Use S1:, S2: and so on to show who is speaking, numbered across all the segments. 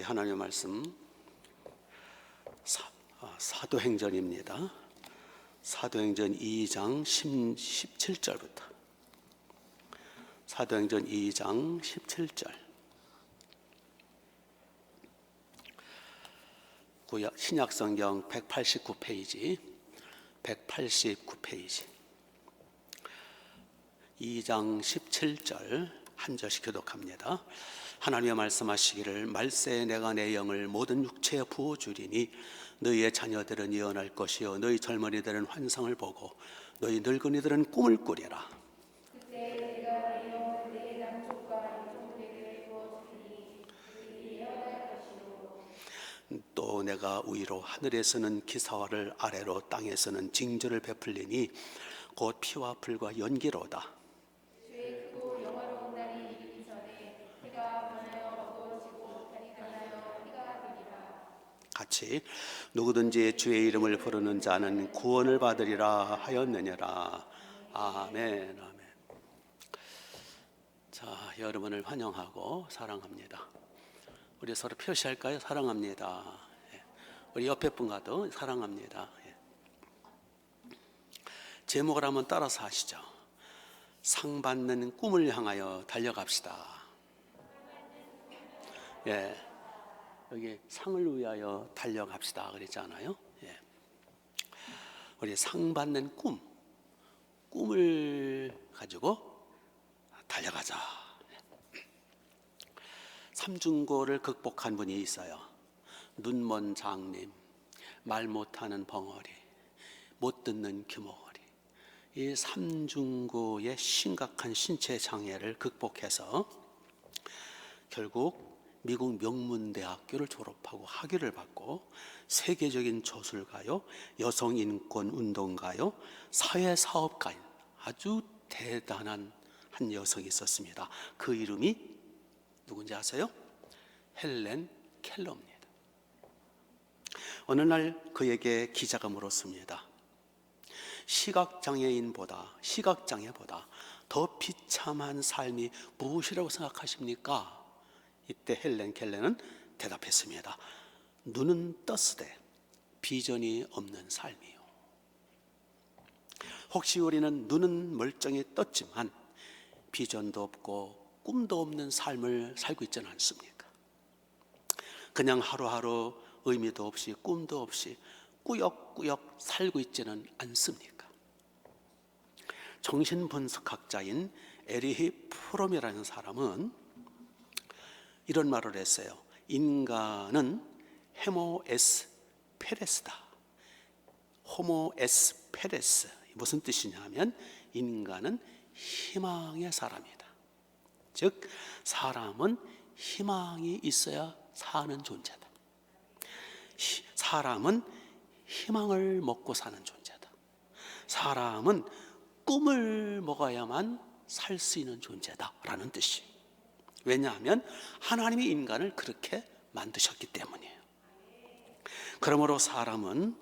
S1: 하나님의 말씀 사도행전입니다. 사도행전 2장 17절부터 사도행전 2장 17절 신약성경 189페이지 2장 17절 한 절씩 교독합니다. 하나님의 말씀하시기를 말세에 내가 내 영을 모든 육체에 부어주리니 너희의 자녀들은 예언할 것이요 너희 젊은이들은 환상을 보고 너희 늙은이들은 꿈을 꾸리라.
S2: 그때 내가 내 영을 내 남쪽과 이쪽에게 부어주리니 그들이 예언할 것이요
S1: 또 내가 위로 하늘에서는 기사화를 아래로 땅에서는 징조를 베풀리니 곧 피와 불과 연기로다.
S2: 주의 크고 영화로운 날이 이르기 전에 해가 변하여 어두워지고 달이 변하여 해가 되리라.
S1: 같이 누구든지 주의 이름을 부르는 자는 구원을 받으리라 하였느니라. 아멘. 아멘. 자, 여러분을 환영하고 사랑합니다. 우리 서로 표시할까요? 사랑합니다. 우리 옆에 분과도 사랑합니다. 제목을 한번 따라서 하시죠. 상 받는 꿈을 향하여 달려갑시다. 여기 상을 위하여 달려갑시다 그랬잖아요. 우리 상 받는 꿈을 가지고 달려가자. 삼중고를 극복한 분이 있어요. 눈먼 장님, 말 못하는 벙어리, 못 듣는 규모리. 이 삼중고의 심각한 신체 장애를 극복해서 결국 미국 명문대학교를 졸업하고 학위를 받고 세계적인 저술가요, 여성인권운동가요, 사회사업가인 아주 대단한 한 여성이 있었습니다. 그 이름이 누군지 아세요? 헬렌 켈러입니다. 어느 날 그에게 기자가 물었습니다. 시각장애보다 더 비참한 삶이 무엇이라고 생각하십니까? 이때 헬렌 켈러는 대답했습니다. 눈은 떴으되 비전이 없는 삶이요. 혹시 우리는 눈은 멀쩡히 떴지만 비전도 없고 꿈도 없는 삶을 살고 있지는 않습니까? 그냥 하루하루 의미도 없이 꿈도 없이 꾸역꾸역 살고 있지는 않습니까? 정신분석학자인 에리히 프롬이라는 사람은 이런 말을 했어요. 인간은 호모 에스페레스다. 호모 에스페레스 무슨 뜻이냐면 인간은 희망의 사람이다. 즉 사람은 희망이 있어야 사는 존재다. 사람은 희망을 먹고 사는 존재다. 사람은 꿈을 먹어야만 살 수 있는 존재다라는 뜻이. 왜냐하면 하나님이 인간을 그렇게 만드셨기 때문이에요. 그러므로 사람이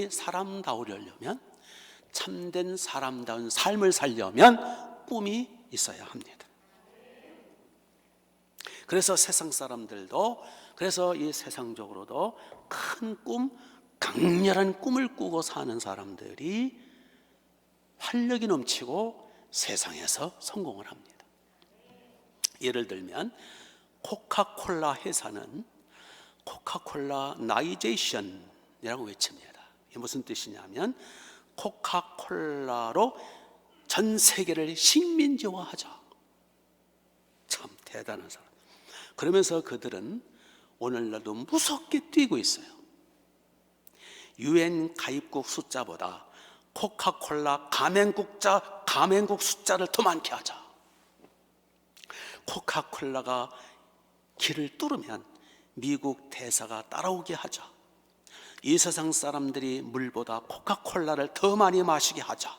S1: 사람다우려면 참된 사람다운 삶을 살려면 꿈이 있어야 합니다. 그래서 세상 사람들도 이 세상적으로도 큰 꿈, 강렬한 꿈을 꾸고 사는 사람들이 활력이 넘치고 세상에서 성공을 합니다. 예를 들면 코카콜라 회사는 코카콜라 나이제이션이라고 외칩니다. 이게 무슨 뜻이냐면 코카콜라로 전 세계를 식민지화하자. 참 대단한 사람. 그러면서 그들은 오늘날도 무섭게 뛰고 있어요. UN 가입국 숫자보다 코카콜라 가맹국 숫자를 더 많게 하자. 코카콜라가 길을 뚫으면 미국 대사가 따라오게 하자. 이 세상 사람들이 물보다 코카콜라를 더 많이 마시게 하자.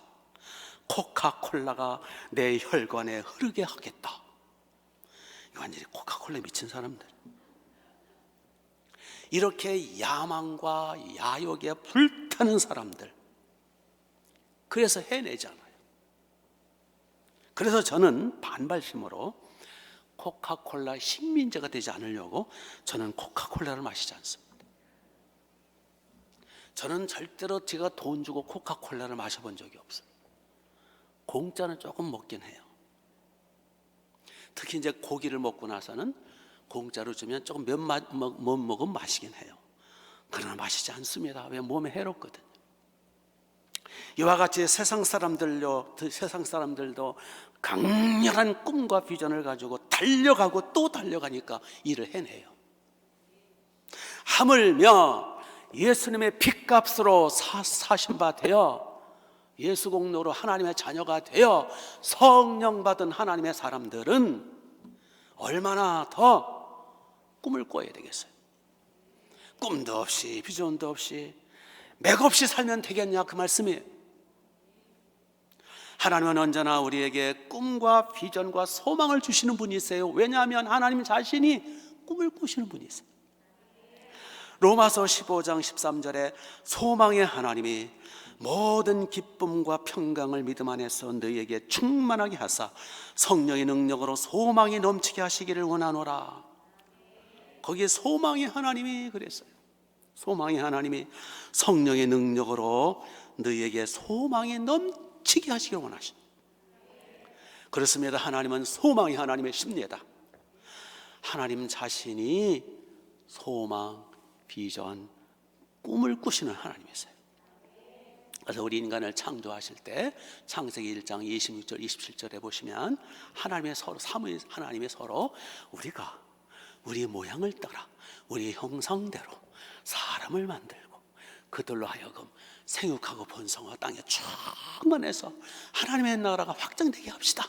S1: 코카콜라가 내 혈관에 흐르게 하겠다. 완전히 코카콜라에 미친 사람들. 이렇게 야망과 야욕에 불타는 사람들. 그래서 해내잖아요. 그래서 저는 반발심으로 코카콜라 식민지가 되지 않으려고 저는 코카콜라를 마시지 않습니다. 저는 절대로 제가 돈 주고 코카콜라를 마셔본 적이 없어요. 공짜는 조금 먹긴 해요. 특히 이제 고기를 먹고 나서는 공짜로 주면 조금 몇 모금 마시긴 해요. 그러나 마시지 않습니다. 왜? 몸에 해롭거든요. 이와 같이 세상 사람들도 강렬한 꿈과 비전을 가지고 달려가고 또 달려가니까 일을 해내요. 하물며 예수님의 핏값으로 사신 바 되어 예수 공로로 하나님의 자녀가 되어 성령 받은 하나님의 사람들은 얼마나 더 꿈을 꿔야 되겠어요. 꿈도 없이 비전도 없이 맥없이 살면 되겠냐, 그 말씀이에요. 하나님은 언제나 우리에게 꿈과 비전과 소망을 주시는 분이세요. 왜냐하면 하나님 자신이 꿈을 꾸시는 분이세요. 로마서 15장 13절에 소망의 하나님이 모든 기쁨과 평강을 믿음 안에서 너희에게 충만하게 하사 성령의 능력으로 소망이 넘치게 하시기를 원하노라. 거기에 소망의 하나님이 그랬어요. 소망의 하나님이 성령의 능력으로 너희에게 소망이 넘치게 하시기를 원하십니다. 그렇습니다. 하나님은 소망의 하나님이십니다. 하나님 자신이 소망, 비전, 꿈을 꾸시는 하나님이세요. 그래서 우리 인간을 창조하실 때 창세기 1장 26절 27절에 보시면 하나님이 서로 우리가 우리 모양을 따라 우리 형상대로 사람을 만들고 그들로 하여금 생육하고 번성하고 땅에 충만해서 하나님의 나라가 확장되게 합시다.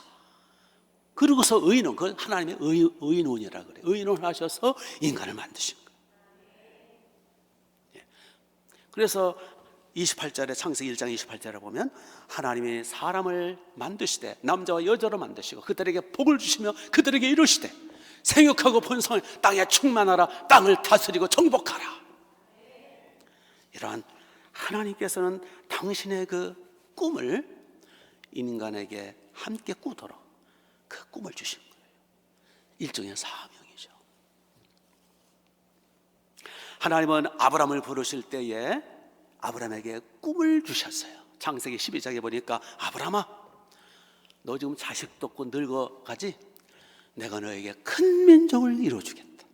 S1: 그러고서 의인은, 그 하나님의 의인원이라 그래요. 의인원 하셔서 인간을 만드신 거예요. 그래서 28절에 창세기 1장 28절에 보면 하나님이 사람을 만드시되 남자와 여자로 만드시고 그들에게 복을 주시며 그들에게 이르시되 생육하고 번성을 땅에 충만하라, 땅을 다스리고 정복하라. 이러한 하나님께서는 당신의 그 꿈을 인간에게 함께 꾸도록 그 꿈을 주신 거예요. 일종의 사명이죠. 하나님은 아브라함을 부르실 때에 아브라함에게 꿈을 주셨어요. 창세기 12장에 보니까 아브라함아, 너 지금 자식도 없고 늙어가지? 내가 너에게 큰 민족을 이루어주겠다.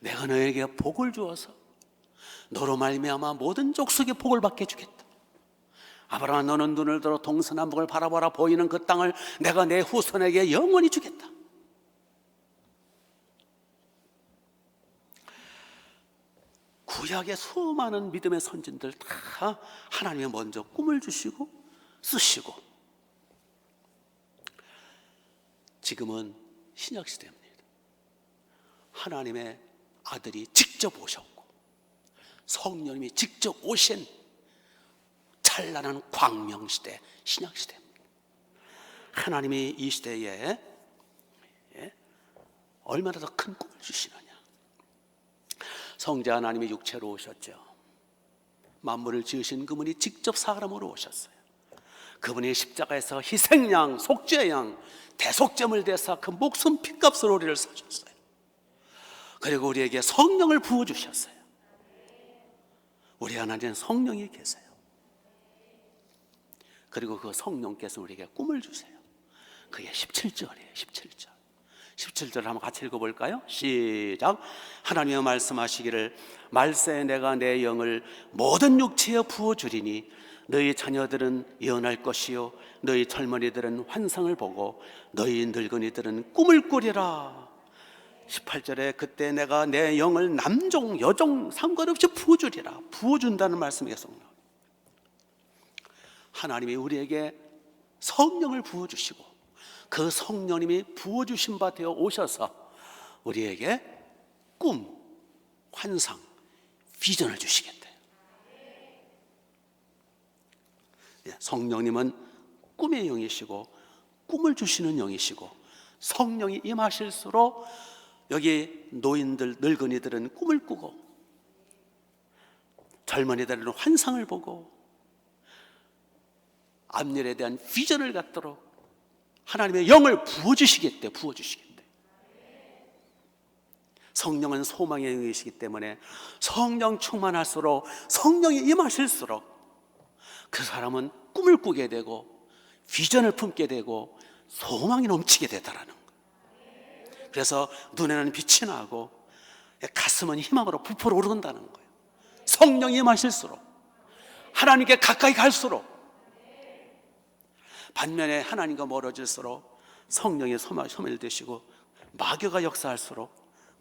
S1: 내가 너에게 복을 주어서 너로 말미암아 모든 족속의 복을 받게 해주겠다. 아브라함아, 너는 눈을 들어 동서남북을 바라보라. 보이는 그 땅을 내가 내 후손에게 영원히 주겠다. 구약의 수많은 믿음의 선진들 다 하나님이 먼저 꿈을 주시고 쓰시고, 지금은 신약 시대입니다. 하나님의 아들이 직접 오셨고 성령님이 직접 오신 찬란한 광명시대, 신약 시대입니다. 하나님이 이 시대에 얼마나 더 큰 꿈을 주시느냐. 성자 하나님이 육체로 오셨죠. 만물을 지으신 그분이 직접 사람으로 오셨어요. 그분이 십자가에서 희생양, 속죄양, 대속죄물 대사 그 목숨 핏값으로 우리를 사셨어요. 그리고 우리에게 성령을 부어주셨어요. 우리 하나님은 성령이 계세요. 그리고 그 성령께서 우리에게 꿈을 주세요. 그게 17절이에요. 17절. 17절 한번 같이 읽어볼까요? 시작. 하나님의 말씀하시기를 말세 내가 내 영을 모든 육체에 부어주리니 너희 자녀들은 예언할 것이요 너희 젊은이들은 환상을 보고 너희 늙은이들은 꿈을 꾸리라. 18절에 그때 내가 내 영을 남종 여종 상관없이 부어주리라. 부어준다는 말씀이 계속 나와요. 하나님이 우리에게 성령을 부어주시고 그 성령님이 부어주신 바 되어 오셔서 우리에게 꿈, 환상, 비전을 주시겠대요. 성령님은 꿈의 영이시고 꿈을 주시는 영이시고, 성령이 임하실수록 여기 노인들, 늙은이들은 꿈을 꾸고 젊은이들은 환상을 보고 앞일에 대한 비전을 갖도록 하나님의 영을 부어주시겠대. 부어주시겠대. 성령은 소망의 영이시기 때문에 성령 충만할수록, 성령이 임하실수록 그 사람은 꿈을 꾸게 되고 비전을 품게 되고 소망이 넘치게 되더라는 거예요. 그래서 눈에는 빛이 나고 가슴은 희망으로 부풀어 오른다는 거예요. 성령이 임하실수록, 하나님께 가까이 갈수록. 반면에 하나님과 멀어질수록 성령의 소멸되시고 마귀가 역사할수록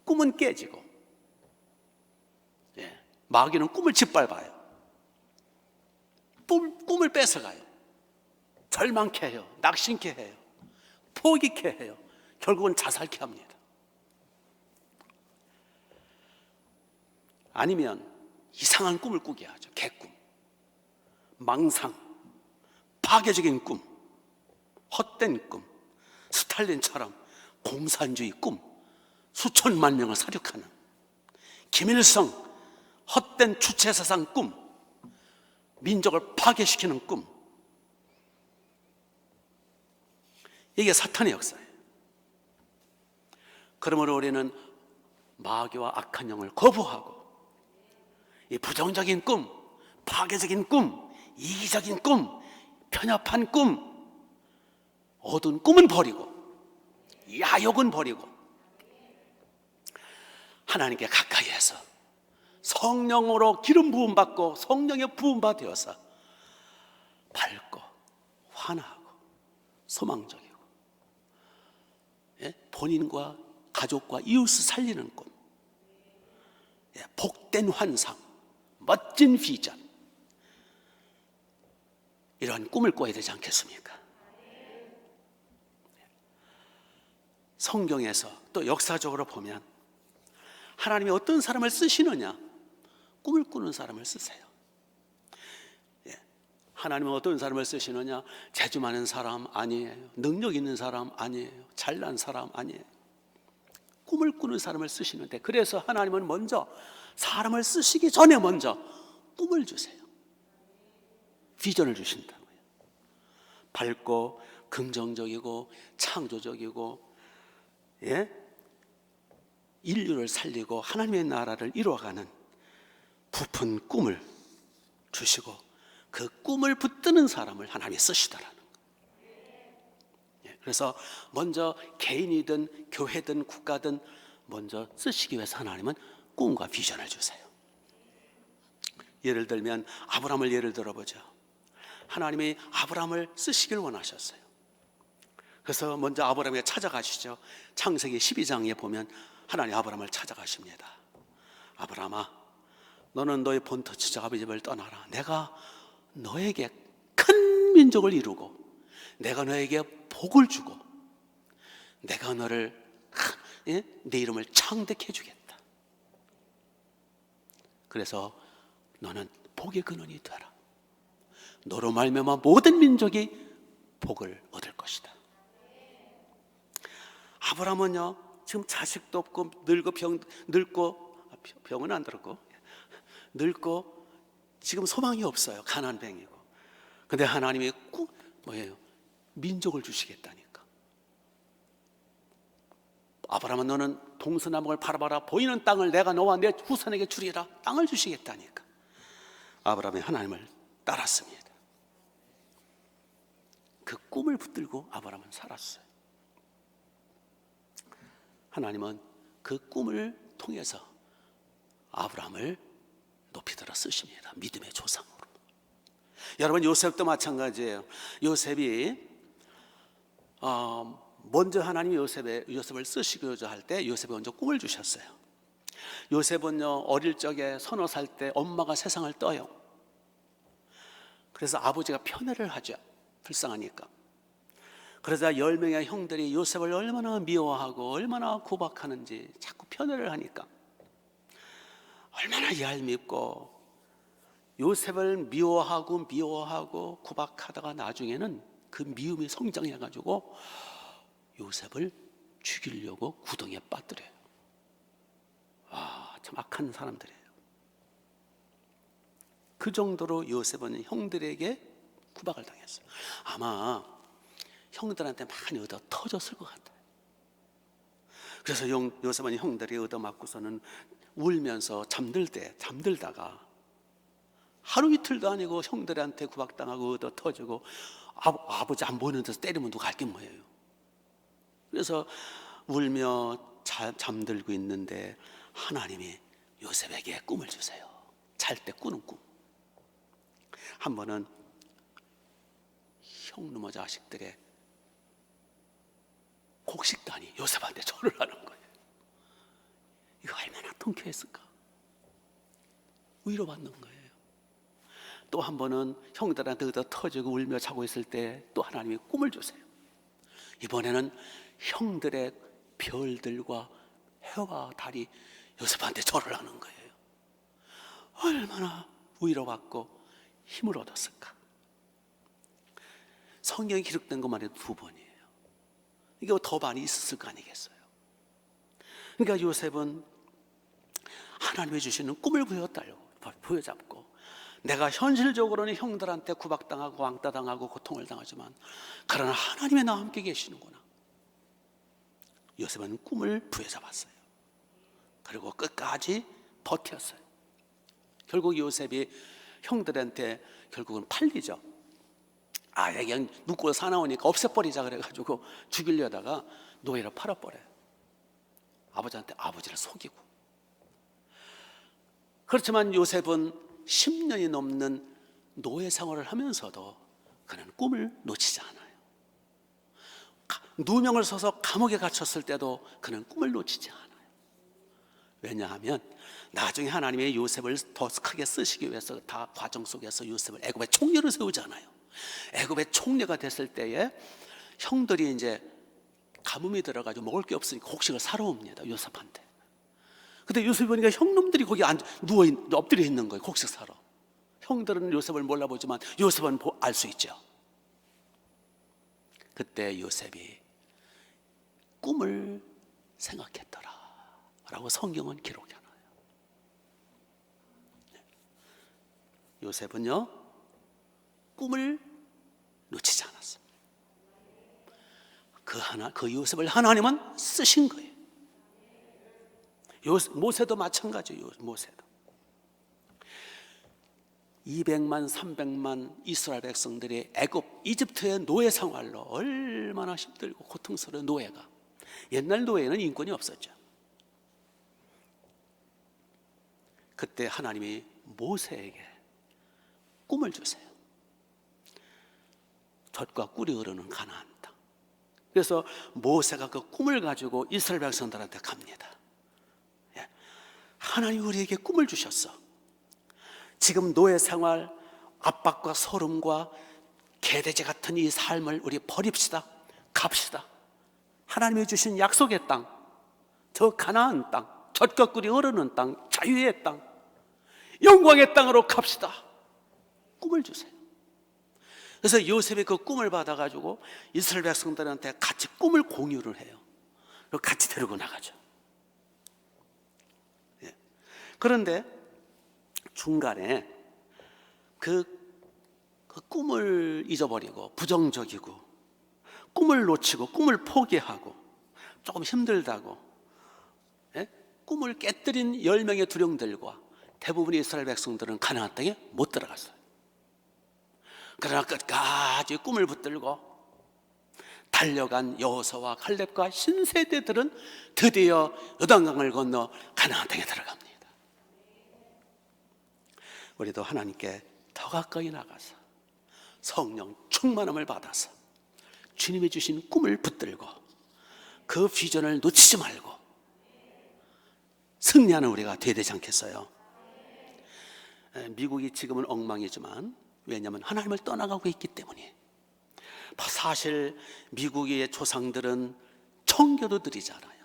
S1: 꿈은 깨지고, 마귀는 꿈을 짓밟아요. 꿈을 뺏어가요. 절망케 해요. 낙심케 해요. 포기케 해요. 결국은 자살케 합니다. 아니면 이상한 꿈을 꾸게 하죠. 개꿈, 망상, 파괴적인 꿈, 헛된 꿈, 스탈린처럼 공산주의 꿈, 수천만 명을 사륙하는 김일성 헛된 주체사상 꿈, 민족을 파괴시키는 꿈, 이게 사탄의 역사예요. 그러므로 우리는 마귀와 악한 영을 거부하고 이 부정적인 꿈, 파괴적인 꿈, 이기적인 꿈, 편협한 꿈, 어두운 꿈은 버리고 야욕은 버리고 하나님께 가까이 해서 성령으로 기름 부음 받고 성령의 부음 받아서 밝고 환하고 소망적이고, 본인과 가족과 이웃을 살리는 꿈, 복된 환상, 멋진 비전, 이러한 꿈을 꿔야 되지 않겠습니까? 성경에서 또 역사적으로 보면 하나님이 어떤 사람을 쓰시느냐, 꿈을 꾸는 사람을 쓰세요. 하나님은 어떤 사람을 쓰시느냐, 재주 많은 사람 아니에요. 능력 있는 사람 아니에요. 잘난 사람 아니에요. 꿈을 꾸는 사람을 쓰시는데, 그래서 하나님은 먼저 사람을 쓰시기 전에 먼저 꿈을 주세요. 비전을 주신다고요. 밝고 긍정적이고 창조적이고, 인류를 살리고 하나님의 나라를 이루어가는 부푼 꿈을 주시고 그 꿈을 붙드는 사람을 하나님이 쓰시더라는 거예요. 그래서 먼저 개인이든 교회든 국가든 먼저 쓰시기 위해서 하나님은 꿈과 비전을 주세요. 예를 들면 아브라함을 예를 들어보죠. 하나님이 아브라함을 쓰시길 원하셨어요. 그래서 먼저 아브라함에게 찾아가시죠. 창세기 12장에 보면 하나님 아브라함을 찾아가십니다. 아브라함아, 너는 너의 본토지자 아버지 집을 떠나라. 내가 너에게 큰 민족을 이루고 내가 너에게 복을 주고 내가 너를 네 이름을 창대케 해주겠다. 그래서 너는 복의 근원이 되라. 너로 말미암아 모든 민족이 복을 얻을 것이다. 아브라함은요, 지금 자식도 없고 병은 안 들었고 늙고 지금 소망이 없어요. 가난뱅이고. 근데 하나님이 민족을 주시겠다니까. 아브라함은 너는 동서남북을 바라봐라. 보이는 땅을 내가 너와 내 후손에게 주리라. 땅을 주시겠다니까. 아브라함이 하나님을 따랐습니다. 그 꿈을 붙들고 아브라함은 살았어요. 하나님은 그 꿈을 통해서 아브라함을 높이 들어 쓰십니다. 믿음의 조상으로. 여러분, 요셉도 마찬가지예요. 요셉이 먼저 하나님이 요셉을 쓰시고자 할 때 요셉이 먼저 꿈을 주셨어요. 요셉은요, 어릴 적에 서너 살 때 엄마가 세상을 떠요. 그래서 아버지가 편애를 하죠. 불쌍하니까. 그러자 10명의 형들이 요셉을 얼마나 미워하고 얼마나 구박하는지 자꾸 편애를 하니까 얼마나 얄밉고, 요셉을 미워하고 구박하다가 나중에는 그 미움이 성장해가지고 요셉을 죽이려고 구덩이에 빠뜨려요. 참 악한 사람들이에요. 그 정도로 요셉은 형들에게 구박을 당했어요. 아마 형들한테 많이 얻어 터졌을 것 같아요. 그래서 요셉은 형들이 얻어맞고서는 울면서 잠들다가 하루 이틀도 아니고 형들한테 구박당하고 얻어 터지고 아버지 안 보이는 데서 때리면 누가 알게 뭐예요. 그래서 울며 잠들고 있는데 하나님이 요셉에게 꿈을 주세요. 잘 때 꾸는 꿈. 한 번은 형누모 자식들의 곡식단이 요셉한테 절을 하는 거예요. 이거 얼마나 통쾌했을까. 위로받는 거예요. 또 한 번은 형들한테 얻어 터지고 울며 자고 있을 때 또 하나님이 꿈을 주세요. 이번에는 형들의 별들과 해와 달이 요셉한테 절을 하는 거예요. 얼마나 위로받고 힘을 얻었을까. 성경에 기록된 것만 해도 2번이에요. 이게 더 많이 있었을 거 아니겠어요. 그러니까 요셉은 하나님이 주시는 꿈을 부여잡고 내가 현실적으로는 형들한테 구박당하고 왕따당하고 고통을 당하지만 그러나 하나님이 나와 함께 계시는구나. 요셉은 꿈을 부여잡았어요. 그리고 끝까지 버텼어요. 결국 요셉이 형들한테 결국은 팔리죠. 그냥 눕고 사나우니까 없애버리자 그래가지고 죽이려다가 노예로 팔아버려요. 아버지를 속이고. 그렇지만 요셉은 10년이 넘는 노예 생활을 하면서도 그는 꿈을 놓치지 않아요. 누명을 써서 감옥에 갇혔을 때도 그는 꿈을 놓치지 않아요. 왜냐하면 나중에 하나님의 요셉을 더 크게 쓰시기 위해서 다 과정 속에서 요셉을 애굽의 총리로 세우잖아요. 애굽의 총리가 됐을 때에 형들이 이제 가뭄이 들어가지고 먹을 게 없으니까 곡식을 사러 옵니다. 요셉한테. 근데 요셉이 보니까 형놈들이 거기 엎드려 있는 거예요. 곡식 사러. 형들은 요셉을 몰라보지만 요셉은 알 수 있죠. 그때 요셉이 꿈을 생각했더라 라고 성경은 기록해놔요. 요셉은요 꿈을 놓치지 않았어요. 그 요셉을 하나님은 쓰신 거예요. 모세도 마찬가지예요. 모세도 200만 300만 이스라엘 백성들이 이집트의 노예 생활로 얼마나 힘들고 고통스러운 노예가. 옛날 노예는 인권이 없었죠. 그때 하나님이 모세에게 꿈을 주세요. 젖과 꿀이 흐르는 가나안 땅. 그래서 모세가 그 꿈을 가지고 이스라엘 백성들한테 갑니다. 하나님 우리에게 꿈을 주셨어. 지금 노예 생활, 압박과 소름과 개돼지 같은 이 삶을 우리 버립시다. 갑시다. 하나님이 주신 약속의 땅, 저 가나안 땅, 젖과 꿀이 흐르는 땅, 자유의 땅, 영광의 땅으로 갑시다. 꿈을 주세요. 그래서 요셉이 그 꿈을 받아가지고 이스라엘 백성들한테 같이 꿈을 공유를 해요. 그리고 같이 데리고 나가죠. 그런데 중간에 그 꿈을 잊어버리고 부정적이고 꿈을 놓치고 꿈을 포기하고 조금 힘들다고 꿈을 깨뜨린 10명의 두령들과 대부분의 이스라엘 백성들은 가나안 땅에 못 들어갔어요. 그러나 끝까지 꿈을 붙들고 달려간 여호수아와 칼렙과 신세대들은 드디어 요단강을 건너 가나안 땅에 들어갑니다. 우리도 하나님께 더 가까이 나가서 성령 충만함을 받아서 주님이 주신 꿈을 붙들고 그 비전을 놓치지 말고 승리하는 우리가 되어야 되지 않겠어요? 미국이 지금은 엉망이지만 왜냐하면 하나님을 떠나가고 있기 때문에. 사실 미국의 조상들은 청교도들이잖아요.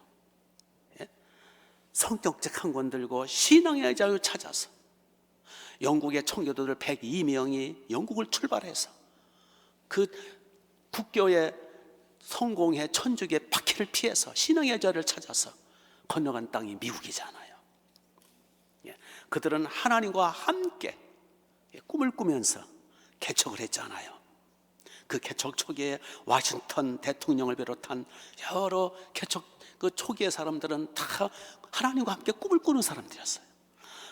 S1: 성경책 한 권 들고 신앙의 자유 찾아서 영국의 청교도들 102명이 영국을 출발해서 그 국교의 성공회 천주교의 박해를 피해서 신앙의 자유를 찾아서 건너간 땅이 미국이잖아요. 그들은 하나님과 함께 꿈을 꾸면서 개척을 했잖아요. 그 개척 초기에 워싱턴 대통령을 비롯한 여러 개척 그 초기의 사람들은 다 하나님과 함께 꿈을 꾸는 사람들이었어요.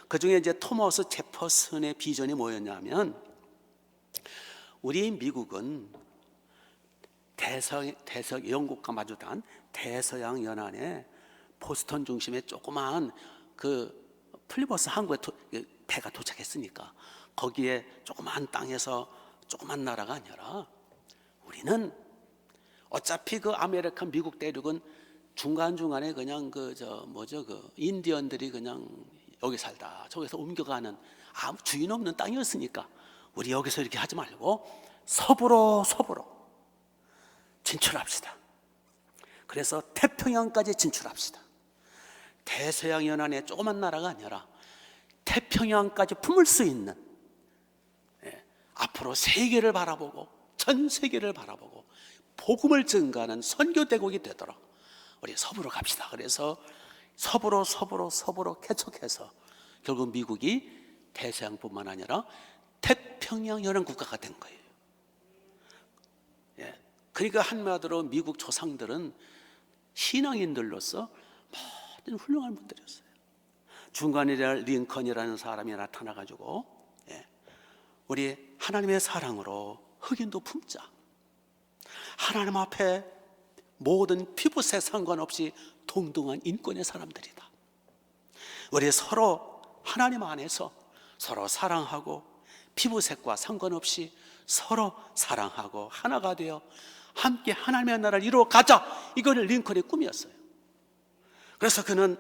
S1: 그 중에 이제 토머스 제퍼슨의 비전이 뭐였냐면, 우리 미국은 영국과 마주한 대서양 연안에 보스턴 중심의 조그마한 그 플리버스 항구에 배가 도착했으니까 거기에 조그마한 땅에서 조그만 나라가 아니라, 우리는 어차피 그 아메리칸 미국 대륙은 중간중간에 그냥 그 인디언들이 그냥 여기 살다 저기서 옮겨가는 아무 주인 없는 땅이었으니까 우리 여기서 이렇게 하지 말고 서부로 진출합시다. 그래서 태평양까지 진출합시다. 대서양 연안의 조그만 나라가 아니라 태평양까지 품을 수 있는, 앞으로 세계를 바라보고 전 세계를 바라보고 복음을 증가하는 선교 대국이 되도록 우리 서부로 갑시다. 그래서 서부로 개척해서 결국 미국이 대서양뿐만 아니라 태평양 연안 국가가 된 거예요. 그러니까 한마디로 미국 조상들은 신앙인들로서 모든 훌륭한 분들이었어요. 중간에 링컨이라는 사람이 나타나가지고, 우리 하나님의 사랑으로 흑인도 품자. 하나님 앞에 모든 피부색 상관없이 동등한 인권의 사람들이다. 우리 서로 하나님 안에서 서로 사랑하고 피부색과 상관없이 서로 사랑하고 하나가 되어 함께 하나님의 나라를 이루어 가자. 이거를 링컨의 꿈이었어요. 그래서 그는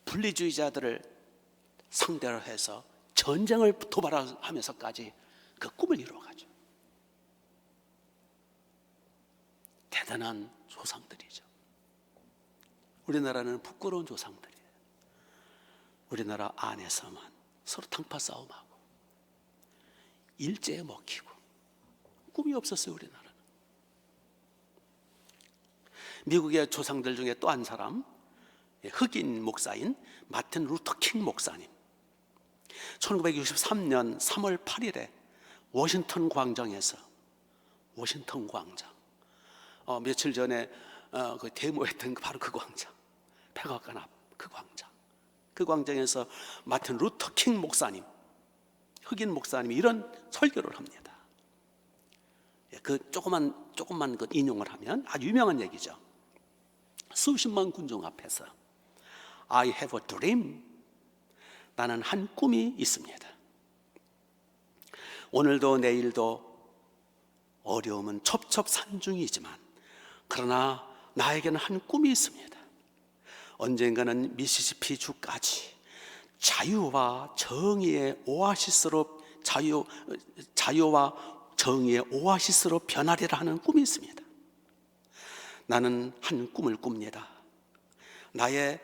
S1: 분리주의자들을 상대로 해서 전쟁을 도발하면서까지 그 꿈을 이루어가죠. 대단한 조상들이죠. 우리나라는 부끄러운 조상들이에요. 우리나라 안에서만 서로 당파 싸움하고 일제에 먹히고 꿈이 없었어요. 우리나라는. 미국의 조상들 중에 또 한 사람, 흑인 목사인 마틴 루터 킹 목사님, 1963년 3월 8일에 워싱턴 광장에서, 워싱턴 광장, 며칠 전에 그 데모했던 바로 그 광장, 백악관 앞 그 광장, 그 광장에서 마틴 루터 킹 목사님, 흑인 목사님이 이런 설교를 합니다. 그 조금만 그 인용을 하면 아주 유명한 얘기죠. 수십만 군중 앞에서 I have a dream, 나는 한 꿈이 있습니다. 오늘도 내일도 어려움은 첩첩산중이지만 그러나 나에게는 한 꿈이 있습니다. 언젠가는 미시시피 주까지 자유와 정의의 오아시스로 자유와 정의의 오아시스로 변하리라 하는 꿈이 있습니다. 나는 한 꿈을 꿉니다. 나의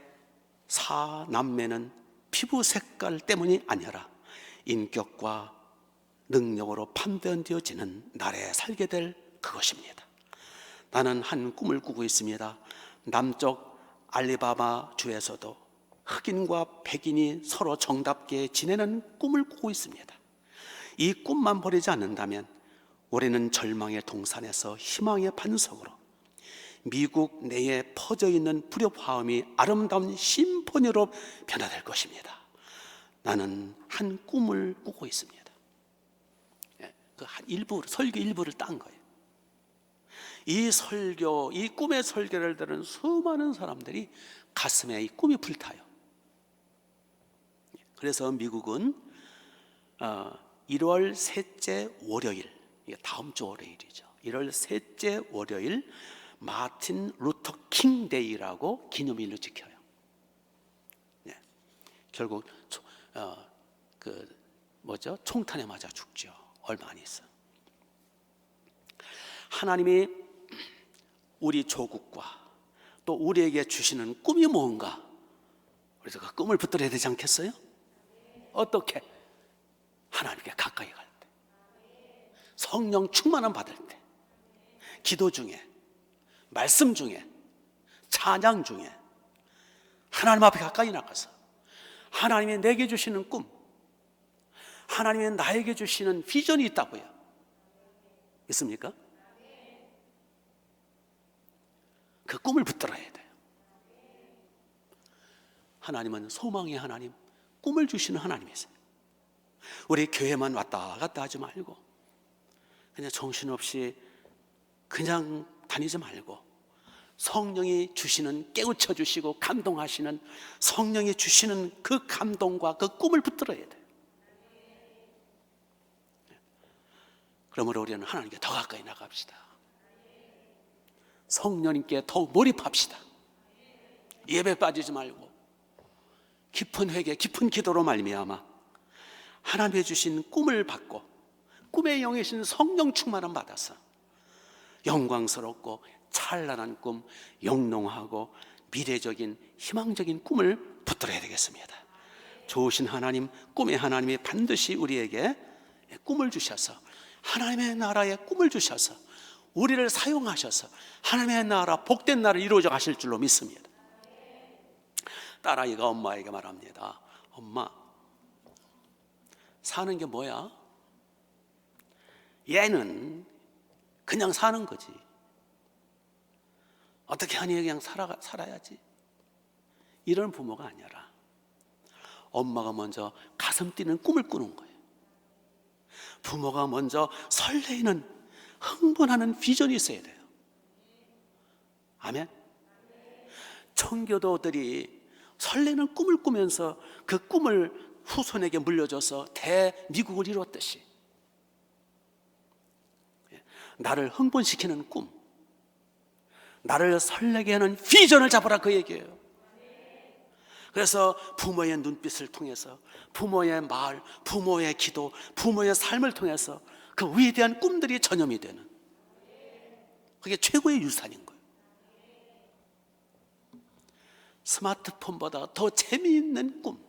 S1: 사남매는 피부 색깔 때문이 아니라 인격과 능력으로 판단되어지는 나라에 살게 될 그것입니다. 나는 한 꿈을 꾸고 있습니다. 남쪽 알리바마 주에서도 흑인과 백인이 서로 정답게 지내는 꿈을 꾸고 있습니다. 이 꿈만 버리지 않는다면 우리는 절망의 동산에서 희망의 반석으로 미국 내에 퍼져 있는 불협화음이 아름다운 심포니로 변화될 것입니다. 나는 한 꿈을 꾸고 있습니다. 그 설교 일부를 딴 거예요. 이 꿈의 설교를 들은 수많은 사람들이 가슴에 이 꿈이 불타요. 그래서 미국은 1월 셋째 월요일, 다음 주 월요일이죠. 1월 셋째 월요일 마틴 루터 킹 데이라고 기념일로 지켜요. 결국 총탄에 맞아 죽죠. 얼마 안 있어. 하나님이 우리 조국과 또 우리에게 주시는 꿈이 뭔가, 그래서 그 꿈을 붙들어야 되지 않겠어요? 어떻게? 하나님께 가까이 갈 때, 성령 충만함 받을 때, 기도 중에, 말씀 중에, 찬양 중에 하나님 앞에 가까이 나가서 하나님이 내게 주시는 꿈, 하나님이 나에게 주시는 비전이 있다고요. 있습니까? 그 꿈을 붙들어야 돼요. 하나님은 소망의 하나님, 꿈을 주시는 하나님이세요. 우리 교회만 왔다 갔다 하지 말고 그냥 정신없이 그냥 다니지 말고 성령이 주시는, 깨우쳐 주시고 감동하시는 성령이 주시는 그 감동과 그 꿈을 붙들어야 돼요. 그러므로 우리는 하나님께 더 가까이 나갑시다. 성령님께 더욱 몰입합시다. 예배 빠지지 말고 깊은 회개, 깊은 기도로 말미암아 하나님의 주신 꿈을 받고 꿈의 영이신 성령 충만함 받아서 영광스럽고 찬란한 꿈, 영롱하고 미래적인 희망적인 꿈을 붙들어야 되겠습니다. 좋으신 하나님, 꿈의 하나님이 반드시 우리에게 꿈을 주셔서 하나님의 나라에 꿈을 주셔서 우리를 사용하셔서 하나님의 나라, 복된 나라를 이루어져 가실 줄로 믿습니다. 딸아이가 엄마에게 말합니다. 엄마, 사는 게 뭐야? 얘는 그냥 사는 거지. 어떻게 하니 그냥 살아야지. 이런 부모가 아니라 엄마가 먼저 가슴 뛰는 꿈을 꾸는 거예요. 부모가 먼저 설레이는, 흥분하는 비전이 있어야 돼요. 아멘. 청교도들이 설레는 꿈을 꾸면서 그 꿈을 후손에게 물려줘서 대미국을 이루었듯이 나를 흥분시키는 꿈, 나를 설레게 하는 비전을 잡아라, 그 얘기예요. 그래서 부모의 눈빛을 통해서, 부모의 말, 부모의 기도, 부모의 삶을 통해서 그 위대한 꿈들이 전염이 되는, 그게 최고의 유산인 거예요. 스마트폰보다 더 재미있는 꿈,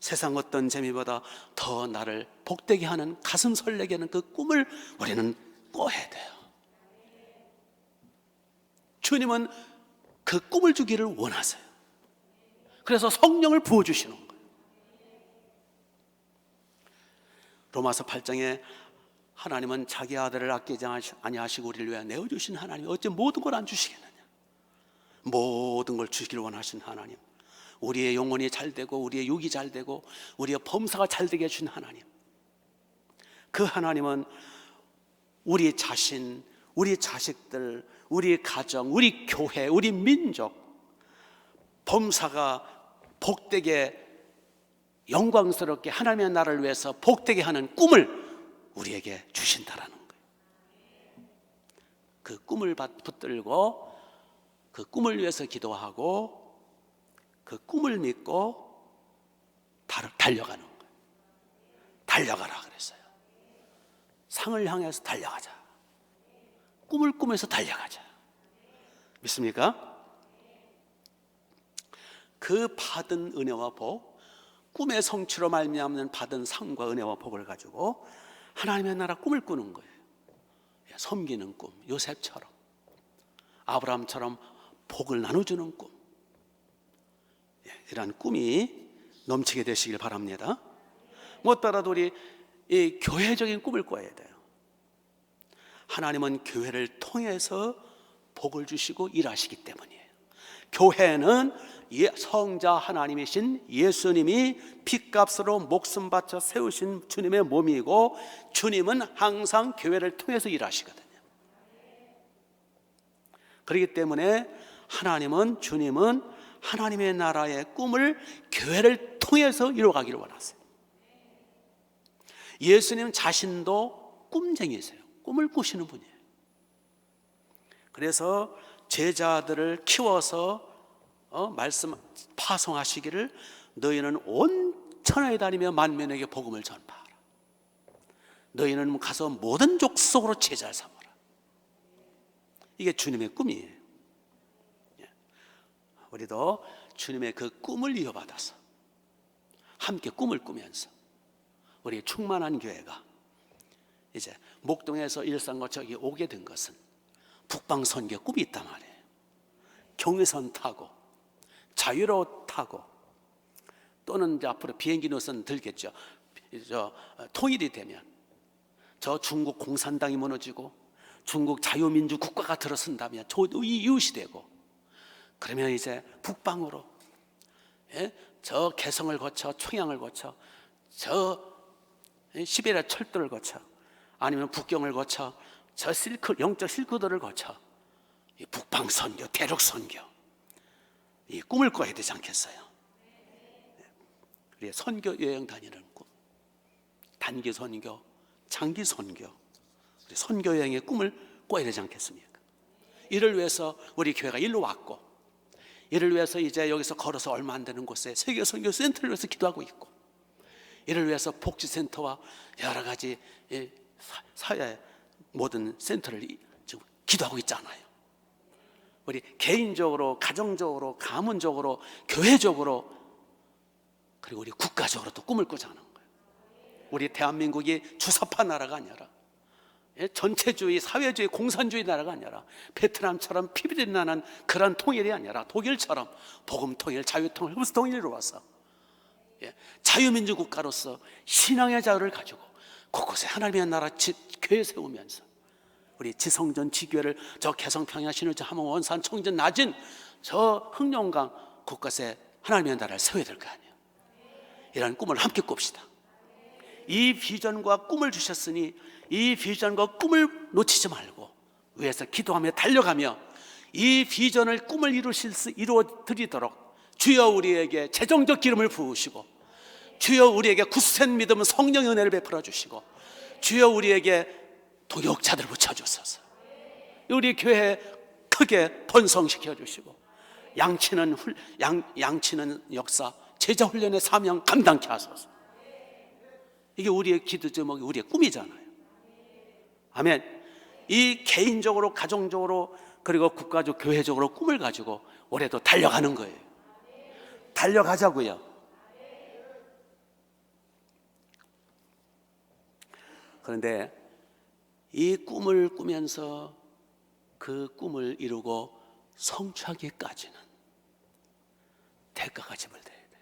S1: 세상 어떤 재미보다 더 나를 복되게 하는, 가슴 설레게 하는 그 꿈을 우리는 꿔야 돼요. 주님은 그 꿈을 주기를 원하세요. 그래서 성령을 부어주시는 거예요. 로마서 8장에 하나님은 자기 아들을 아끼지 아니하시고 우리를 위하여 내어주신 하나님이 어찌 모든 걸 안 주시겠느냐. 모든 걸 주시기를 원하신 하나님, 우리의 영혼이 잘되고 우리의 육이 잘되고 우리의 범사가 잘되게 해주신 하나님, 그 하나님은 우리 자신, 우리 자식들, 우리 가정, 우리 교회, 우리 민족 범사가 복되게, 영광스럽게 하나님의 나라를 위해서 복되게 하는 꿈을 우리에게 주신다라는 거예요. 그 꿈을 붙들고 그 꿈을 위해서 기도하고 그 꿈을 믿고 달려가는 거예요. 달려가라 그랬어요. 상을 향해서 달려가자. 꿈을 꾸면서 달려가자. 믿습니까? 그 받은 은혜와 복, 꿈의 성취로 말미암는 받은 상과 은혜와 복을 가지고 하나님의 나라 꿈을 꾸는 거예요. 섬기는 꿈, 요셉처럼, 아브라함처럼 복을 나눠주는 꿈, 이런 꿈이 넘치게 되시길 바랍니다. 무엇보다도 우리 이 교회적인 꿈을 꿔야 돼요. 하나님은 교회를 통해서 복을 주시고 일하시기 때문이에요. 교회는 성자 하나님이신 예수님이 핏값으로 목숨 바쳐 세우신 주님의 몸이고, 주님은 항상 교회를 통해서 일하시거든요. 그렇기 때문에 주님은 하나님의 나라의 꿈을 교회를 통해서 이루어가기를 원하세요. 예수님 자신도 꿈쟁이세요. 꿈을 꾸시는 분이에요. 그래서 제자들을 키워서 말씀 파송하시기를, 너희는 온 천하에 다니며 만민에게 복음을 전파하라. 너희는 가서 모든 족속으로 제자를 삼아라. 이게 주님의 꿈이에요. 우리도 주님의 그 꿈을 이어받아서 함께 꿈을 꾸면서 우리 충만한 교회가 이제 목동에서 일산과 저기 오게 된 것은 북방선교 꿈이 있단 말이에요. 경의선 타고 자유로 타고, 또는 이제 앞으로 비행기 노선 들겠죠. 통일이 되면 저 중국 공산당이 무너지고 중국 자유민주 국가가 들어선다면 이웃이 되고, 그러면 이제 북방으로, 예? 저 개성을 거쳐 청양을 거쳐 저 시베리아 철도를 거쳐 아니면 북경을 거쳐 저 영적 실크도를 거쳐 이 북방 선교, 대륙 선교, 이 꿈을 꿔야 되지 않겠어요? 우리 선교 여행 다니는 꿈, 단기 선교, 장기 선교, 우리 선교 여행의 꿈을 꿔야 되지 않겠습니까? 이를 위해서 우리 교회가 일로 왔고, 이를 위해서 이제 여기서 걸어서 얼마 안 되는 곳에 세계 선교 센터를 위해서 기도하고 있고, 이를 위해서 복지센터와 여러 가지 사회 모든 센터를 지금 기도하고 있잖아요. 우리 개인적으로, 가정적으로, 가문적으로, 교회적으로, 그리고 우리 국가적으로도 꿈을 꾸자는 거예요. 우리 대한민국이 주사파 나라가 아니라, 전체주의, 사회주의, 공산주의 나라가 아니라, 베트남처럼 피비린 나는 그런 통일이 아니라 독일처럼 복음 통일, 자유 통일, 흡수 통일을 이루어서 자유민주 국가로서 신앙의 자유를 가지고 곳곳에 하나님의 나라 교회 세우면서 우리 지성전 지교회를 저 개성평야 신을저 함흥 원산 청진 낮은 저 흑룡강 곳곳에 하나님의 나라를 세워야 될 거 아니에요. 이런 꿈을 함께 꿉시다. 이 비전과 꿈을 주셨으니 이 비전과 꿈을 놓치지 말고 위에서 기도하며 달려가며 이 비전을 꿈을 이루어 드리도록 주여 우리에게 재정적 기름을 부으시고, 주여 우리에게 굳센 믿음 성령의 은혜를 베풀어 주시고, 주여 우리에게 동역자들 붙여주소서. 우리 교회 크게 번성시켜 주시고, 양치는 역사, 제자 훈련의 사명 감당케 하소서. 이게 우리의 기도 제목이 우리의 꿈이잖아요. 아멘. 이 개인적으로, 가정적으로, 그리고 국가적, 교회적으로 꿈을 가지고 올해도 달려가는 거예요. 달려가자고요. 그런데 이 꿈을 꾸면서 그 꿈을 이루고 성취하기까지는 대가가 지불돼야 돼요.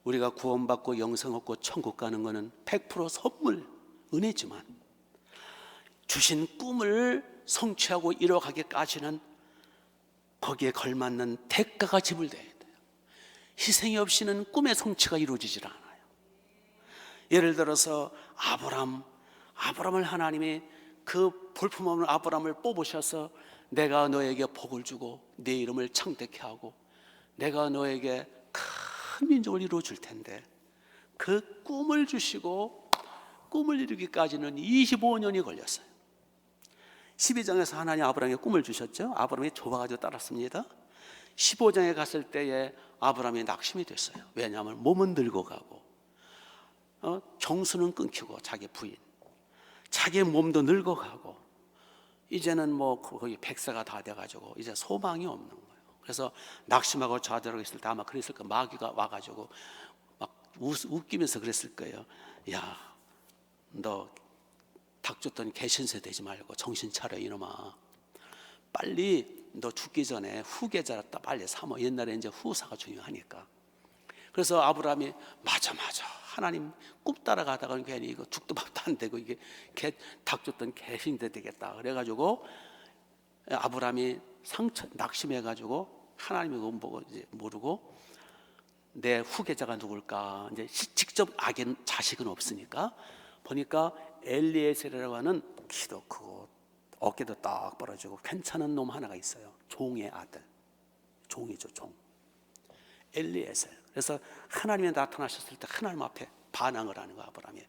S1: 우리가 구원받고 영생 얻고 천국 가는 것은 100% 선물, 은혜지만 주신 꿈을 성취하고 이뤄가기까지는 거기에 걸맞는 대가가 지불돼야 돼요. 희생이 없이는 꿈의 성취가 이루어지질 않아요. 예를 들어서 아브람을 하나님이 그 볼품없는 아브람을 뽑으셔서 내가 너에게 복을 주고 네 이름을 창대케 하고 내가 너에게 큰 민족을 이루어 줄 텐데, 그 꿈을 주시고 꿈을 이루기까지는 25년이 걸렸어요. 12장에서 하나님 아브람에게 꿈을 주셨죠. 아브람이 좁아가지고 따랐습니다. 15장에 갔을 때에 아브람이 낙심이 됐어요. 왜냐하면 몸은 늙어가고 정수는 끊기고, 자기 부인, 자기 몸도 늙어가고, 이제는 뭐 거의 100세가 다 돼가지고 이제 소망이 없는 거예요. 그래서 낙심하고 좌절하고 있을 때 아마 그랬을 거예요. 마귀가 와가지고 막 웃기면서 그랬을 거예요. 야, 너 닭 줬더니 개신세 되지 말고 정신 차려 이놈아. 빨리 너 죽기 전에 후계자였다 빨리 삼어. 옛날에 이제 후사가 중요하니까. 그래서 아브라함이 맞아 하나님 꿈 따라가다가 괜히 이거 죽도 밥도 안 되고 이게 닭 줬던 개신세 되겠다. 그래가지고 아브라함이 낙심해가지고 하나님의 금 보고 이제 모르고 내 후계자가 누굴까, 이제 직접 아긴 자식은 없으니까 보니까 엘리에셀이라고 하는 키도 크고 어깨도 딱 벌어지고 괜찮은 놈 하나가 있어요. 종의 아들, 종이죠, 종. 엘리에셀. 그래서 하나님이 나타나셨을 때 하나님 앞에 반항을 하는 거야. 아브라함이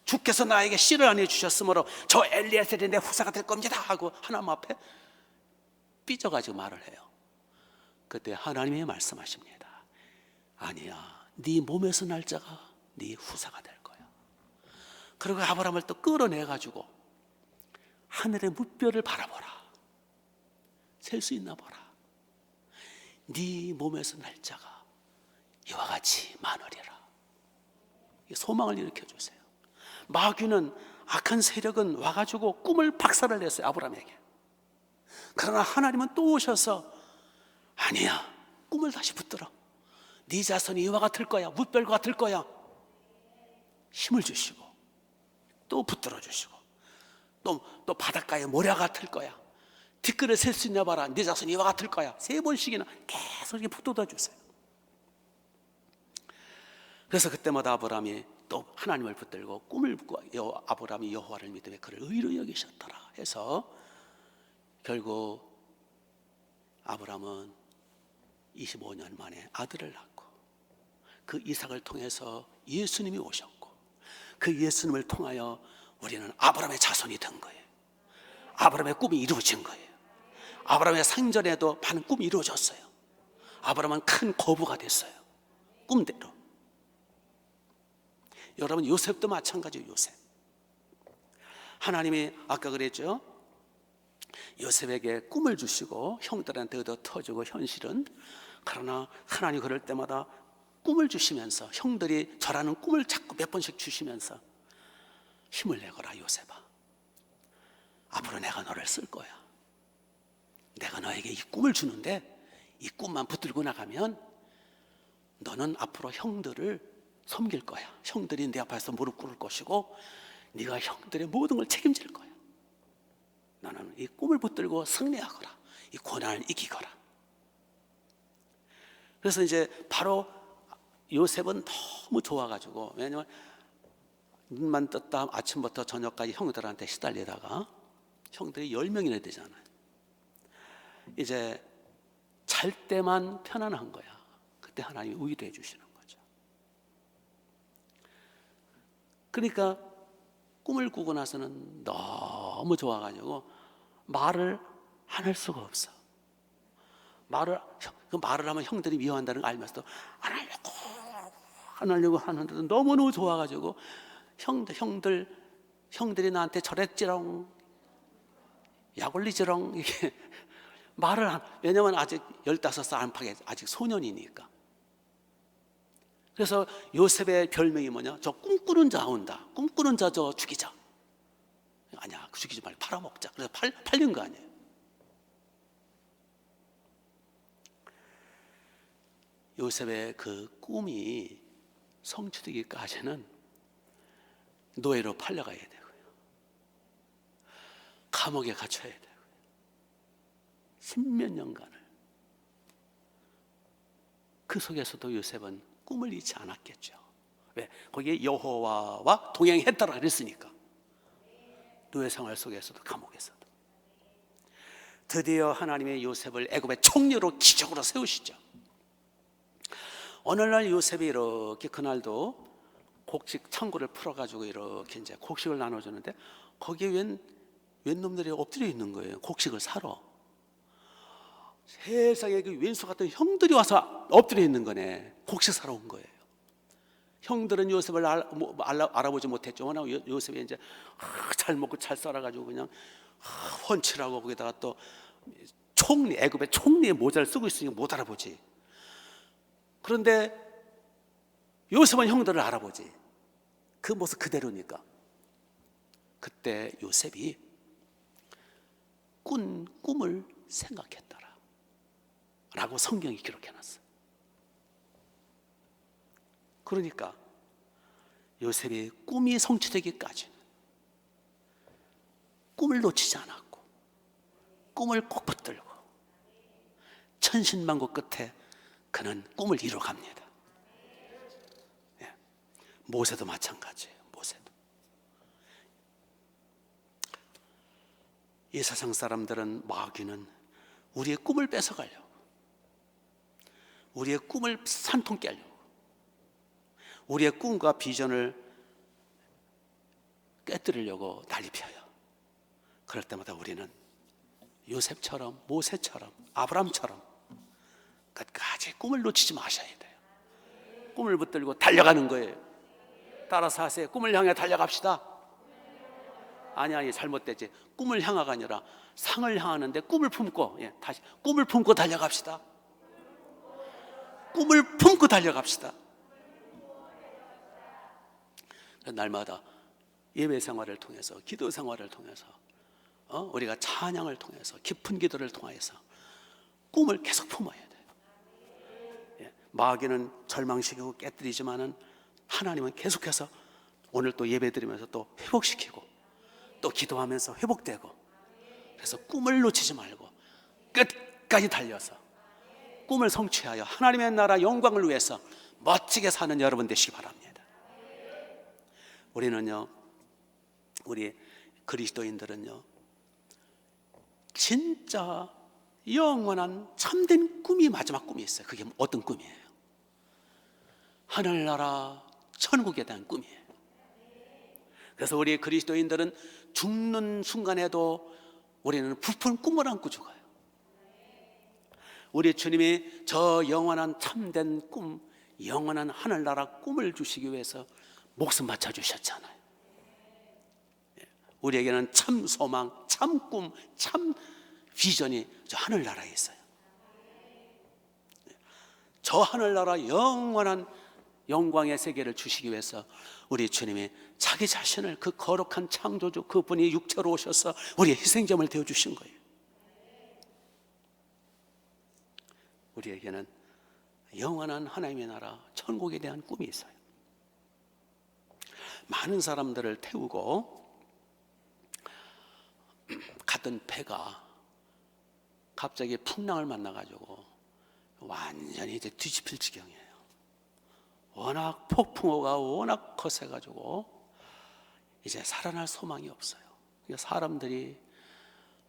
S1: 주께서 나에게 씨를 안 해주셨으므로 저 엘리에셀이 내 후사가 될 겁니다 하고 하나님 앞에 삐져가지고 말을 해요. 그때 하나님이 말씀하십니다. 아니야, 네 몸에서 날 자가 네 후사가 될 거야. 그리고 아브라함을 또 끌어내가지고 하늘의 무뼈를 바라보라. 셀 수 있나 보라. 네 몸에서 날 자가 이와 같이 많으리라. 소망을 일으켜주세요. 마귀는, 악한 세력은 와가지고 꿈을 박살을 냈어요, 아브라함에게. 그러나 하나님은 또 오셔서 아니야, 꿈을 다시 붙들어. 네 자손이 이와 같을 거야, 무뼈과 같을 거야. 힘을 주시고 또 붙들어 주시고 또 바닷가에 모래가 같을 거야. 뒷글을 셀 수 있냐 봐라. 네 자손이 이와 같을 거야. 3번씩이나 계속 이렇게 북돋아 주세요. 그래서 그때마다 아브라함이 또 하나님을 붙들고 꿈을 꾸고 아브라함이 여호와를 믿음에 그를 의로 여기셨더라 해서 결국 아브라함은 25년 만에 아들을 낳고 그 이삭을 통해서 예수님이 오셨고 그 예수님을 통하여 우리는 아브라함의 자손이 된 거예요. 아브라함의 꿈이 이루어진 거예요. 아브라함의 상전에도 많은 꿈이 이루어졌어요. 아브라함은 큰 거부가 됐어요. 꿈대로. 여러분 요셉도 마찬가지예요. 요셉. 하나님이 아까 그랬죠. 요셉에게 꿈을 주시고 형들한테 얻어 터주고 현실은 그러나 하나님 그럴 때마다 꿈을 주시면서 형들이 저라는 꿈을 자꾸 몇 번씩 주시면서 힘을 내거라 요셉아. 앞으로 내가 너를 쓸 거야. 내가 너에게 이 꿈을 주는데 이 꿈만 붙들고 나가면 너는 앞으로 형들을 섬길 거야. 형들이 내 앞에서 무릎 꿇을 것이고 네가 형들의 모든 걸 책임질 거야. 너는 이 꿈을 붙들고 승리하거라. 이 고난을 이기거라. 그래서 이제 바로 요셉은 너무 좋아가지고 왜냐하면 눈만 떴다 아침부터 저녁까지 형들한테 시달리다가 형들이 10명이나 되잖아요. 이제 잘 때만 편안한 거야. 그때 하나님이 의도해 주시는 거죠. 그러니까 꿈을 꾸고 나서는 너무 좋아가지고 말을 안 할 수가 없어. 말을 하면 형들이 미워한다는 걸 알면서도 안 하려고 하는데도 너무너무 좋아가지고 형들이 나한테 저랬지롱 약 올리지롱 이게 말을 왜냐면 아직 15살 안팎에 아직 소년이니까. 그래서 요셉의 별명이 뭐냐? 저 꿈꾸는 자 온다. 꿈꾸는 자 저 죽이자. 아니야, 죽이지 말고 팔아먹자. 그래서 팔린 거 아니에요. 요셉의 그 꿈이 성취되기까지는 노예로 팔려가야 되고요. 감옥에 갇혀야 되고요. 10몇 년간을. 그 속에서도 요셉은 꿈을 잃지 않았겠죠. 왜? 거기에 여호와와 동행했다라 그랬으니까. 노예 생활 속에서도 감옥에서도. 드디어 하나님의 요셉을 애굽의 총리로 기적으로 세우시죠. 어느 날 요셉이 이렇게 그날도 곡식 창고를 풀어가지고 이렇게 이제 곡식을 나눠주는데 거기에 웬 놈들이 엎드려 있는 거예요. 곡식을 사러. 세상에 그 왼수 같은 형들이 와서 엎드려 있는 거네. 곡식 사러 온 거예요. 형들은 요셉을 알아보지 못했죠. 워낙 요셉이 이제 잘 먹고 잘 살아가지고 그냥 훤칠하고 거기다가 또 애굽의 총리의 모자를 쓰고 있으니까 못 알아보지. 그런데 요셉은 형들을 알아보지. 그 모습 그대로니까. 그때 요셉이 꾼 꿈을 생각했더라 라고 성경이 기록해놨어요. 그러니까 요셉의 꿈이 성취되기까지는 꿈을 놓치지 않았고 꿈을 꼭 붙들고 천신만고 끝에 그는 꿈을 이뤄갑니다. 예. 모세도 마찬가지예요. 모세도. 이 세상 사람들은 마귀는 우리의 꿈을 뺏어가려고, 우리의 꿈을 산통 깨려고, 우리의 꿈과 비전을 깨뜨리려고 난리 펴요. 그럴 때마다 우리는 요셉처럼, 모세처럼, 아브라함처럼 끝까지 꿈을 놓치지 마셔야 돼요. 꿈을 붙들고 달려가는 거예요. 따라서 하세요. 꿈을 향해 달려갑시다. 아니 잘못되지. 꿈을 향하가 아니라 상을 향하는데 꿈을 품고, 다시 꿈을 품고 달려갑시다. 꿈을 품고 달려갑시다. 날마다 예배 생활을 통해서, 기도 생활을 통해서, 우리가 찬양을 통해서, 깊은 기도를 통해서 꿈을 계속 품어야 돼요. 마귀는 절망시키고 깨뜨리지만은 하나님은 계속해서 오늘 또 예배 드리면서 또 회복시키고 또 기도하면서 회복되고, 그래서 꿈을 놓치지 말고 끝까지 달려서 꿈을 성취하여 하나님의 나라 영광을 위해서 멋지게 사는 여러분 되시기 바랍니다. 우리는요, 우리 그리스도인들은요, 진짜 영원한 참된 꿈이 마지막 꿈이 있어요. 그게 어떤 꿈이에요? 하늘나라 천국에 대한 꿈이에요. 그래서 우리 그리스도인들은 죽는 순간에도 우리는 부푼 꿈을 안고 죽어요. 우리 주님이 저 영원한 참된 꿈, 영원한 하늘나라 꿈을 주시기 위해서 목숨 바쳐 주셨잖아요. 우리에게는 참 소망, 참 꿈, 참 비전이 저 하늘나라에 있어요. 저 하늘나라 영원한 영광의 세계를 주시기 위해서 우리 주님이 자기 자신을, 그 거룩한 창조주 그분이 육체로 오셔서 우리의 희생점을 되어주신 거예요. 우리에게는 영원한 하나님의 나라 천국에 대한 꿈이 있어요. 많은 사람들을 태우고 갔던 배가 갑자기 풍랑을 만나가지고 완전히 이제 뒤집힐 지경이에요. 워낙 폭풍우가 워낙 거세가지고 이제 살아날 소망이 없어요. 사람들이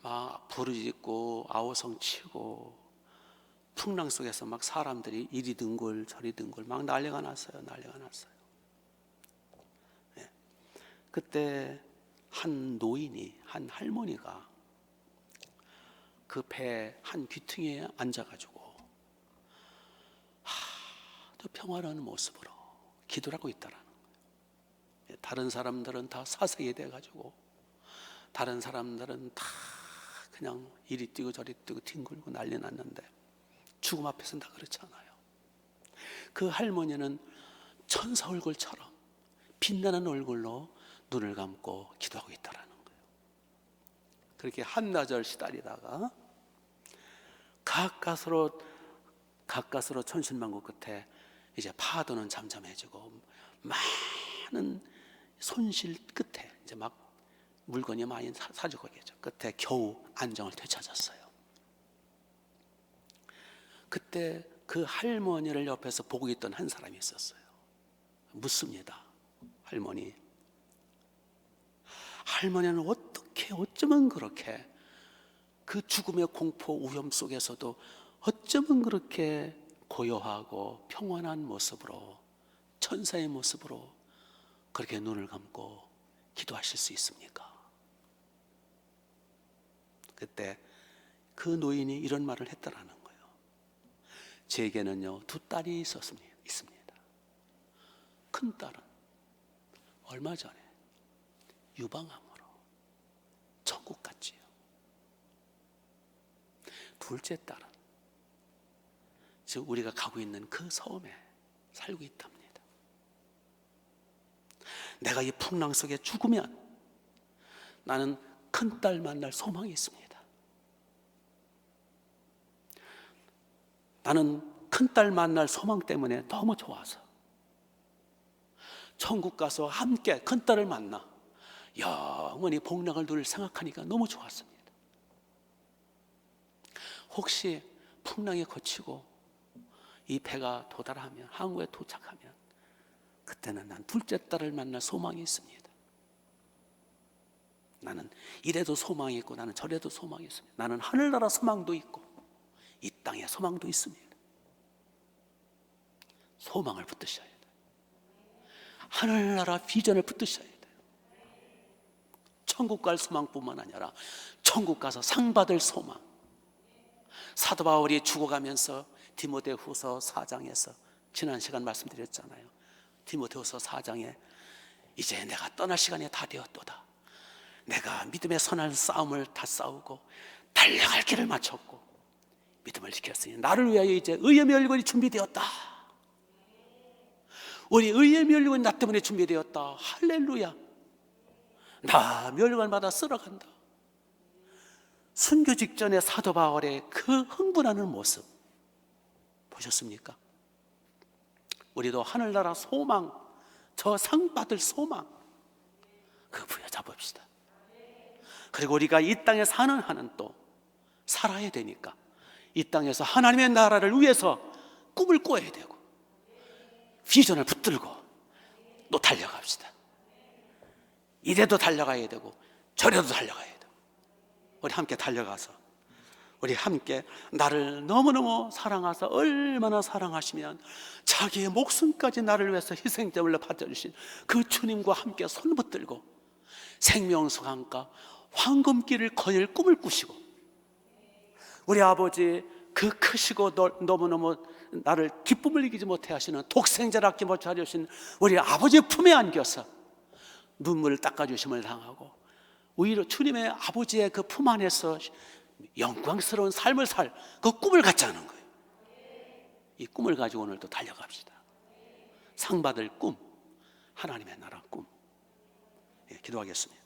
S1: 막 부르짖고 아우성 치고 풍랑 속에서 막 사람들이 이리 둥글 저리 둥글 막 난리가 났어요. 네. 그때 한 노인이, 한 할머니가 그 배 한 귀퉁이에 앉아가지고 또 평화로운 모습으로 기도를 하고 있다라는 거예요. 다른 사람들은 다 사색이 돼가지고, 다른 사람들은 다 그냥 이리 뛰고 저리 뛰고 뒹굴고 난리 났는데 죽음 앞에서는 다 그렇지 않아요. 그 할머니는 천사 얼굴처럼 빛나는 얼굴로 눈을 감고 기도하고 있다라는 거예요. 그렇게 한나절 시달리다가 가까스로 천신만고 끝에 이제 파도는 잠잠해지고 많은 손실 끝에 이제 막 물건이 많이 사주고 계죠. 끝에 겨우 안정을 되찾았어요. 그때 그 할머니를 옆에서 보고 있던 한 사람이 있었어요. 묻습니다. 할머니는 어떻게, 어쩌면 그렇게 그 죽음의 공포 위험 속에서도 어쩌면 그렇게 고요하고 평안한 모습으로, 천사의 모습으로 그렇게 눈을 감고 기도하실 수 있습니까? 그때 그 노인이 이런 말을 했다라는 거예요. 제게는요 2딸이 있습니다. 큰 딸은 얼마 전에 유방암으로 천국 갔지요. 둘째 딸은 지금 우리가 가고 있는 그 섬에 살고 있답니다. 내가 이 풍랑 속에 죽으면 나는 큰딸 만날 소망이 있습니다. 나는 큰딸 만날 소망 때문에 너무 좋아서 천국 가서 함께 큰딸을 만나 영원히 복락을 누릴 생각하니까 너무 좋았습니다. 혹시 풍랑이 거치고 이 배가 도달하면, 항구에 도착하면 그때는 난 둘째 딸을 만날 소망이 있습니다. 나는 이래도 소망이 있고 나는 저래도 소망이 있습니다. 나는 하늘나라 소망도 있고 이 땅에 소망도 있습니다. 소망을 붙드셔야 돼요. 하늘나라 비전을 붙드셔야 돼요. 천국 갈 소망뿐만 아니라 천국 가서 상 받을 소망. 사도 바울이 죽어가면서 디모데후서 4장에서 지난 시간 말씀드렸잖아요. 디모데후서 4장에 이제 내가 떠날 시간이 다 되었도다. 내가 믿음의 선한 싸움을 다 싸우고 달려갈 길을 마쳤고 믿음을 지켰으니 나를 위하여 이제 의의 멸관이 준비되었다. 우리 의의 멸관이 나 때문에 준비되었다. 할렐루야. 나 멸관마다 쓸어간다. 순교 직전에 사도 바울의 그 흥분하는 모습 보셨습니까? 우리도 하늘나라 소망, 저 상 받을 소망, 그거 부여잡읍시다. 그리고 우리가 이 땅에 사는 한은 또 살아야 되니까 이 땅에서 하나님의 나라를 위해서 꿈을 꿔야 되고 비전을 붙들고 또 달려갑시다. 이래도 달려가야 되고 저래도 달려가야 되고 우리 함께 달려가서 우리 함께 나를 너무너무 사랑하사 얼마나 사랑하시면 자기의 목숨까지 나를 위해서 희생제물로 바쳐주신 그 주님과 함께 손 붙들고 생명수 강가 황금길을 거닐 꿈을 꾸시고 우리 아버지 그 크시고 너무너무 나를 기쁨을 이기지 못해 하시는 독생자를 아끼 못해 하신 우리 아버지의 품에 안겨서 눈물을 닦아주심을 당하고 오히려 주님의 아버지의 그 품 안에서 영광스러운 삶을 살 그 꿈을 갖자는 거예요. 이 꿈을 가지고 오늘도 달려갑시다. 상 받을 꿈, 하나님의 나라 꿈. 기도하겠습니다.